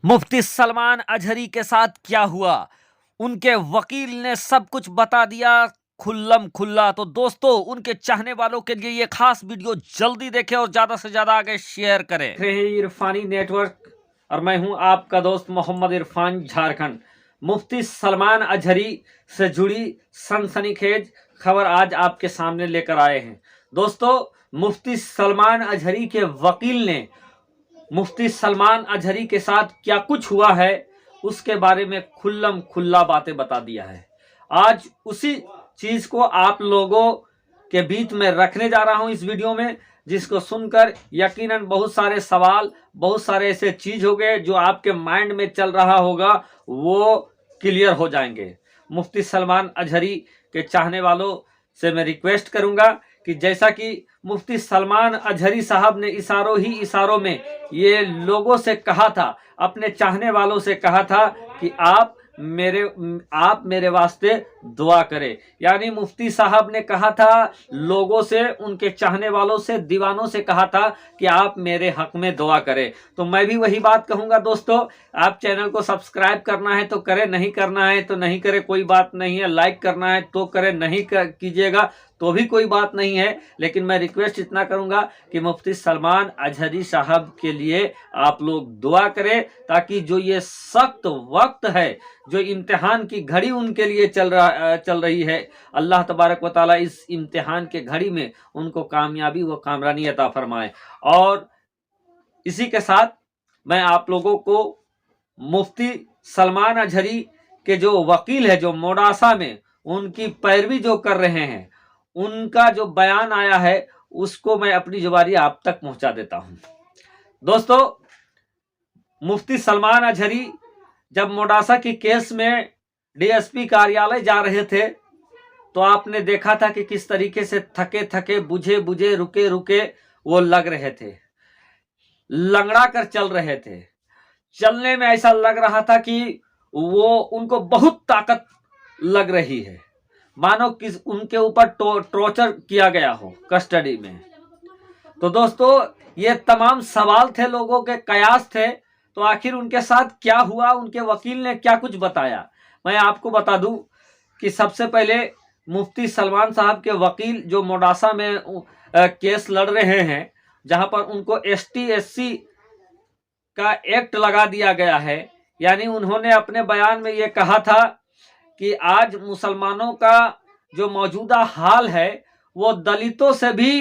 मुफ्ती सलमान अजहरी के साथ क्या हुआ, उनके वकील ने सब कुछ बता दिया खुल्लम खुल्ला। तो दोस्तों, उनके चाहने वालों के लिए ये खास वीडियो जल्दी देखें और ज्यादा से ज्यादा आगे शेयर करें। इरफानी नेटवर्क और मैं हूं आपका दोस्त मोहम्मद इरफान, झारखंड। मुफ्ती सलमान अजहरी से जुड़ी सनसनीखेज खबर आज आपके सामने लेकर आए हैं। दोस्तों, मुफ्ती सलमान अजहरी के वकील ने मुफ्ती सलमान अजहरी के साथ क्या कुछ हुआ है उसके बारे में खुल्लम खुल्ला बातें बता दिया है। आज उसी चीज को आप लोगों के बीच में रखने जा रहा हूं इस वीडियो में, जिसको सुनकर यकीनन बहुत सारे सवाल, बहुत सारे ऐसे चीज हो गए जो आपके माइंड में चल रहा होगा, वो क्लियर हो जाएंगे। मुफ्ती सलमान अजहरी के चाहने वालों से मैं रिक्वेस्ट करूंगा कि जैसा कि मुफ्ती सलमान अजहरी साहब ने इशारों ही इशारों में ये लोगों से कहा था, अपने चाहने वालों से कहा था कि आप मेरे वास्ते दुआ करें। यानी मुफ्ती साहब ने कहा था लोगों से, उनके चाहने वालों से, दीवानों से कहा था कि आप मेरे हक में दुआ करें। तो मैं भी वही बात कहूंगा दोस्तों, आप चैनल को सब्सक्राइब करना है तो करें, नहीं करना है तो नहीं करें, कोई बात नहीं है। लाइक करना है तो करें, नहीं कीजिएगा तो भी कोई बात नहीं है। लेकिन मैं रिक्वेस्ट इतना करूंगा कि मुफ्ती सलमान अजहरी साहब के लिए आप लोग दुआ करें, ताकि जो ये सख्त वक्त है, जो इम्तिहान की घड़ी उनके लिए चल रही है, अल्लाह तबारक व तआला इस इम्तिहान के घड़ी में उनको कामयाबी व कामरानी अता फरमाए। और इसी के साथ मैं आप लोगों को मुफ्ती सलमान अजहरी के जो वकील है, जो मोडासा में उनकी पैरवी जो कर रहे हैं, उनका जो बयान आया है उसको मैं अपनी जुबानी आप तक पहुंचा देता हूं। दोस्तों, मुफ्ती सलमान अजहरी जब मोडासा की केस में डीएसपी कार्यालय जा रहे थे तो आपने देखा था कि किस तरीके से थके थके, बुझे बुझे, रुके रुके वो लग रहे थे, लंगड़ा कर चल रहे थे। चलने में ऐसा लग रहा था कि वो उनको बहुत ताकत लग रही है, मानो कि उनके ऊपर टॉर्चर किया गया हो कस्टडी में। तो दोस्तों, ये तमाम सवाल थे, लोगों के कयास थे। तो आखिर उनके साथ क्या हुआ, उनके वकील ने क्या कुछ बताया, मैं आपको बता दूं कि सबसे पहले मुफ्ती सलमान साहब के वकील जो मोडासा में केस लड़ रहे हैं, जहां पर उनको एसटी एससी का एक्ट लगा दिया गया है, यानी उन्होंने अपने बयान में ये कहा था कि आज मुसलमानों का जो मौजूदा हाल है वो दलितों से भी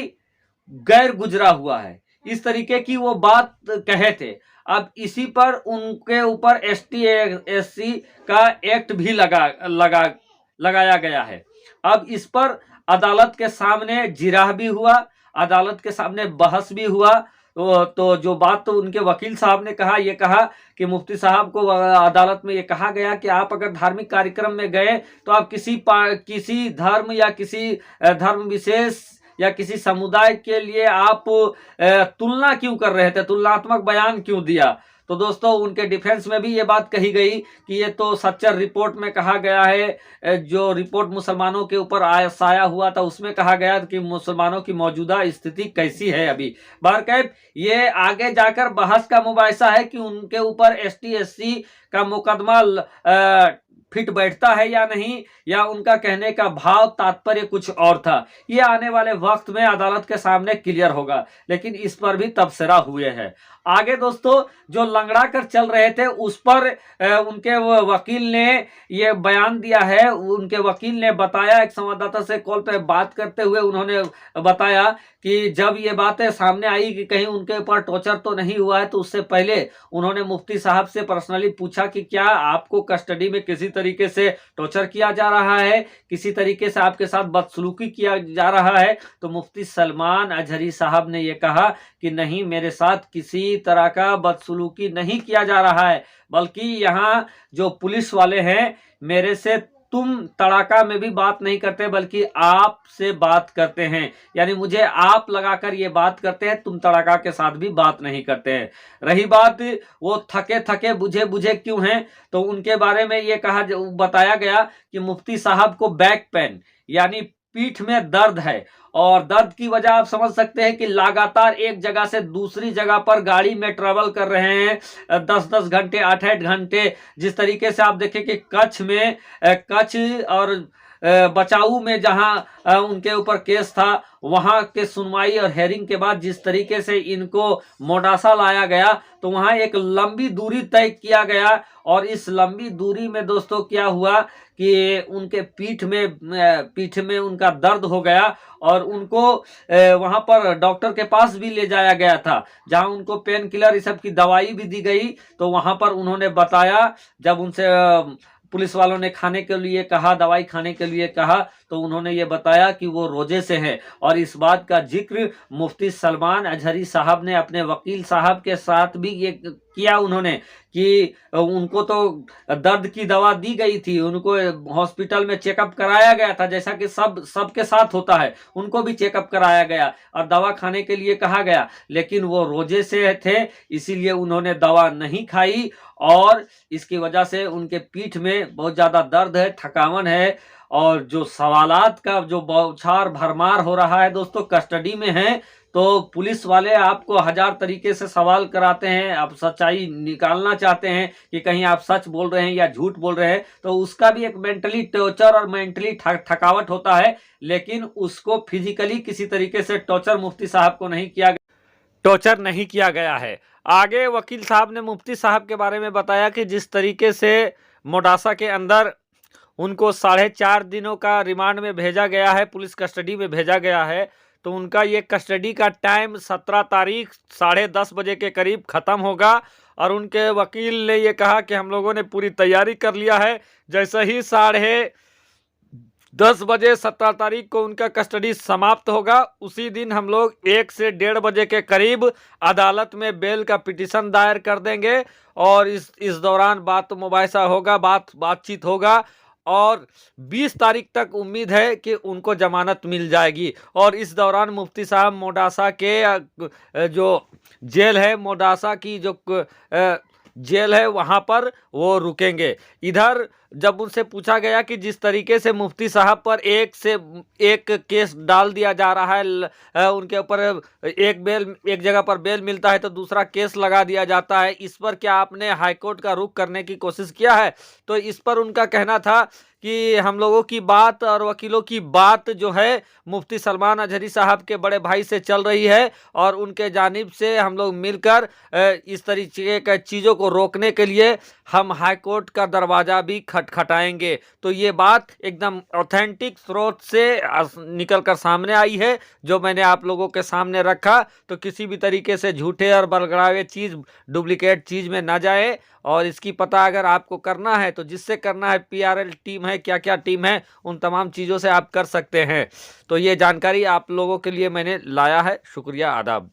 गैर गुजरा हुआ है, इस तरीके की वो बात कहे थे। अब इसी पर उनके ऊपर एसटी एससी का एक्ट भी लगाया गया है। अब इस पर अदालत के सामने जिराह भी हुआ, अदालत के सामने बहस भी हुआ। तो जो बात तो उनके वकील साहब ने कहा, ये कहा कि मुफ्ती साहब को अदालत में ये कहा गया कि आप अगर धार्मिक कार्यक्रम में गए तो आप किसी धर्म या किसी धर्म विशेष या किसी समुदाय के लिए आप तुलना क्यों कर रहे थे, तुलनात्मक बयान क्यों दिया। तो दोस्तों, उनके डिफेंस में भी ये बात कही गई कि ये तो सच्चर रिपोर्ट में कहा गया है, जो रिपोर्ट मुसलमानों के ऊपर साया हुआ था उसमें कहा गया कि मुसलमानों की मौजूदा स्थिति कैसी है अभी। बहरकैफ ये आगे जाकर बहस का मुबाहिसा है कि उनके ऊपर एसटी एससी का मुकदमा फिट बैठता है या नहीं, या उनका कहने का भाव तात्पर्य कुछ और था। ये आने वाले वक्त में अदालत के सामने क्लियर होगा, लेकिन इस पर भी तबसरा हुए हैं। आगे दोस्तों, जो लंगड़ा कर चल रहे थे उस पर उनके वकील ने ये बयान दिया है। उनके वकील ने बताया, एक संवाददाता से कॉल पे बात करते हुए उन्होंने बताया कि जब ये बातें सामने आई कि कहीं उनके ऊपर टॉर्चर तो नहीं हुआ है, तो उससे पहले उन्होंने मुफ्ती साहब से पर्सनली पूछा कि क्या आपको कस्टडी में किसी तरीके से टॉर्चर किया जा रहा है, किसी तरीके से आपके साथ बदसलूकी किया जा रहा है। तो मुफ्ती सलमान अजहरी साहब ने यह कहा कि नहीं, मेरे साथ किसी तरह का बदसलूकी नहीं किया जा रहा है, बल्कि यहाँ जो पुलिस वाले हैं मेरे से तुम तड़ाका में भी बात नहीं करते, बल्कि आप से बात करते हैं। यानी मुझे आप लगाकर ये बात करते हैं, तुम तड़ाका के साथ भी बात नहीं करते हैं। रही बात वो थके थके, बुझे बुझे क्यों हैं, तो उनके बारे में ये बताया गया कि मुफ्ती साहब को बैक पेन यानी पीठ में दर्द है, और दर्द की वजह आप समझ सकते हैं कि लगातार एक जगह से दूसरी जगह पर गाड़ी में ट्रेवल कर रहे हैं 10-10 घंटे 8-8 घंटे। जिस तरीके से आप देखें कि कच्छ में कच्छ और बचाऊ में जहां उनके ऊपर केस था, वहां के सुनवाई और हेयरिंग के बाद जिस तरीके से इनको मोडासा लाया गया, तो वहां एक लंबी दूरी तय किया गया। और इस लंबी दूरी में दोस्तों क्या हुआ कि उनके पीठ में उनका दर्द हो गया और उनको वहां पर डॉक्टर के पास भी ले जाया गया था, जहां उनको पेन किलर इस सब की दवाई भी दी गई। तो वहां पर उन्होंने बताया, जब उनसे पुलिस वालों ने खाने के लिए कहा, दवाई खाने के लिए कहा, तो उन्होंने ये बताया कि वो रोजे से हैं। और इस बात का जिक्र मुफ्ती सलमान अजहरी साहब ने अपने वकील साहब के साथ भी ये किया उन्होंने, कि उनको तो दर्द की दवा दी गई थी, उनको हॉस्पिटल में चेकअप कराया गया था, जैसा कि सबके साथ होता है, उनको भी चेकअप कराया गया और दवा खाने के लिए कहा गया, लेकिन वो रोजे से थे, इसीलिए उन्होंने दवा नहीं खाई। और इसकी वजह से उनके पीठ में बहुत ज्यादा दर्द है, थकावन है। और जो सवालात का जो बौछार भरमार हो रहा है दोस्तों, कस्टडी में है तो पुलिस वाले आपको हजार तरीके से सवाल कराते हैं, आप सच्चाई निकालना चाहते हैं कि कहीं आप सच बोल रहे हैं या झूठ बोल रहे हैं, तो उसका भी एक मेंटली टॉर्चर और मेंटली थकावट होता है। लेकिन उसको फिजिकली किसी तरीके से टॉर्चर मुफ्ती साहब को नहीं किया गया है। आगे वकील साहब ने मुफ्ती साहब के बारे में बताया कि जिस तरीके से मोडासा के अंदर उनको 4.5 दिनों का रिमांड में भेजा गया है, पुलिस कस्टडी में भेजा गया है, तो उनका ये कस्टडी का टाइम 17 तारीख 10:30 बजे के करीब ख़त्म होगा। और उनके वकील ने ये कहा कि हम लोगों ने पूरी तैयारी कर लिया है, जैसे ही 10:30 बजे 17 तारीख को उनका कस्टडी समाप्त होगा, उसी दिन हम लोग 1 से 1:30 बजे के करीब अदालत में बेल का पिटीशन दायर कर देंगे। और इस दौरान बात मुबाहिसा होगा, बातचीत होगा और 20 तारीख तक उम्मीद है कि उनको जमानत मिल जाएगी। और इस दौरान मुफ्ती साहब मोडासा के जो जेल है, मोडासा की जो जेल है, वहाँ पर वो रुकेंगे। इधर जब उनसे पूछा गया कि जिस तरीके से मुफ्ती साहब पर एक से एक केस डाल दिया जा रहा है, उनके ऊपर एक जगह पर बेल मिलता है तो दूसरा केस लगा दिया जाता है, इस पर क्या आपने हाईकोर्ट का रुख करने की कोशिश किया है? तो इस पर उनका कहना था कि हम लोगों की बात और वकीलों की बात जो है मुफ्ती सलमान अजहरी साहब के बड़े भाई से चल रही है, और उनके जानिब से हम लोग मिलकर इस तरीके की चीज़ों को रोकने के लिए हम हाईकोर्ट का दरवाज़ा भी खटखटाएंगे। तो ये बात एकदम ऑथेंटिक स्रोत से निकल कर सामने आई है, जो मैंने आप लोगों के सामने रखा। तो किसी भी तरीके से झूठे और बलगड़ावे चीज़, डुप्लीकेट चीज़ में ना जाए। और इसकी पता अगर आपको करना है तो जिससे करना है, PRL टीम है, क्या क्या टीम है, उन तमाम चीज़ों से आप कर सकते हैं। तो ये जानकारी आप लोगों के लिए मैंने लाया है। शुक्रिया, आदाब।